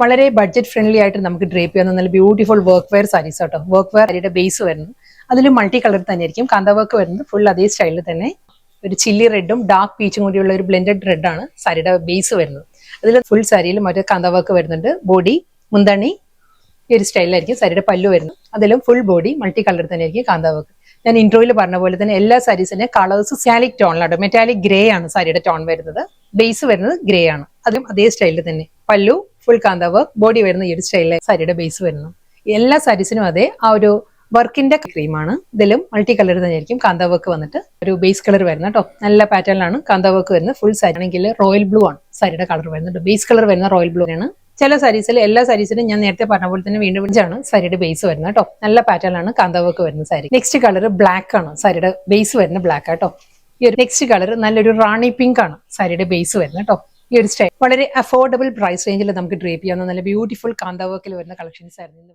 വളരെ budget friendly ആയിട്ട് നമുക്ക് ഡ്രേപ്പ് ചെയ്യാവുന്ന നല്ല ബ്യൂട്ടിഫുൾ വർക്ക് വെയർ സാരീസ് കേട്ടോ. വർക്ക് വെയർ സാരിയുടെ ബേസ് വരുന്നത് അതിൽ മൾട്ടി കളർ തന്നെ ആയിരിക്കും. കാന്ത വർക്ക് വരുന്നത് ഫുൾ അതേ സ്റ്റൈലിൽ തന്നെ ഒരു ചില്ലി റെഡും ഡാർക്ക് പീച്ചും കൂടിയുള്ള ഒരു ബ്ലെൻഡഡ് റെഡ് ആണ് സാരിയുടെ ബേസ് വരുന്നത്. അതിൽ ഫുൾ സാരിയിൽ മറ്റേ കാന്ത വർക്ക് വരുന്നുണ്ട്. ബോഡി മുന്തണി ഈ ഒരു സ്റ്റൈലിലായിരിക്കും സാരിയുടെ പല്ലു വരുന്നത്. അതിലും ഫുൾ ബോഡി മൾട്ടി കളർ തന്നെ ആയിരിക്കും കാന്ത വർക്ക്. ഞാൻ ഇൻട്രോയിൽ പറഞ്ഞ പോലെ തന്നെ എല്ലാ സാരീസിന്റെ കളേഴ്സ് മെറ്റാലിക് ടോണിലാണ്. മെറ്റാലിക് ഗ്രേ ആണ് സാരിയുടെ ടോൺ വരുന്നത്. ബേസ് വരുന്നത് ഗ്രേ ആണ്. അതും അതേ സ്റ്റൈലിൽ തന്നെ പല്ലു ഫുൾ കാന്ത വർക്ക്, ബോഡി വരുന്ന ഈ ഒരു സ്റ്റൈലിലെ സാരിയുടെ ബേസ് വരുന്നു. എല്ലാ സാരീസിനും അതേ ആ ഒരു വർക്കിന്റെ ക്രീമാണ്. ഇതിലും മൾട്ടി കളർ തന്നെയായിരിക്കും കാന്ത വർക്ക് വന്നിട്ട് ഒരു ബേസ് കളർ വരുന്നത് കേട്ടോ. നല്ല പാറ്റേണിലാണ് കാന്ത വർക്ക് വരുന്നത്. ഫുൾ സാരി ആണെങ്കിൽ റോയൽ ബ്ലൂ ആണ് സാരിയുടെ കളർ വരുന്നത്. ബേസ് കളർ വരുന്ന റോയൽ ബ്ലൂ ആണ്. ചില സാരീസിൽ എല്ലാ സാരീസിലും ഞാൻ നേരത്തെ പറഞ്ഞ പോലെ തന്നെ വീണ്ടും ആണ് സാരിയുടെ ബേസ് വരുന്നത് കേട്ടോ. നല്ല പാറ്റേണിലാണ് കാന്ത വർക്ക് വരുന്ന സാരി. നെക്സ്റ്റ് കളർ ബ്ലാക്ക് ആണ് സാരിയുടെ ബേസ് വരുന്ന ബ്ലാക്ക് ആട്ടോ. ഈ ഒരു നെക്സ്റ്റ് കളർ നല്ലൊരു റാണി പിങ്ക് ആണ് സാരിയുടെ ബേസ് വരുന്നത് കേട്ടോ. ഈ ഒരു സ്റ്റൈൽ വളരെ അഫോർഡബിൾ പ്രൈസ് റേഞ്ചിൽ നമുക്ക് ഡ്രേപ്പ് ചെയ്യാവുന്ന നല്ല ബ്യൂട്ടിഫുൾ കാന്ത വർക്കിൽ വരുന്ന കളക്ഷൻസ് ആയിരുന്നു.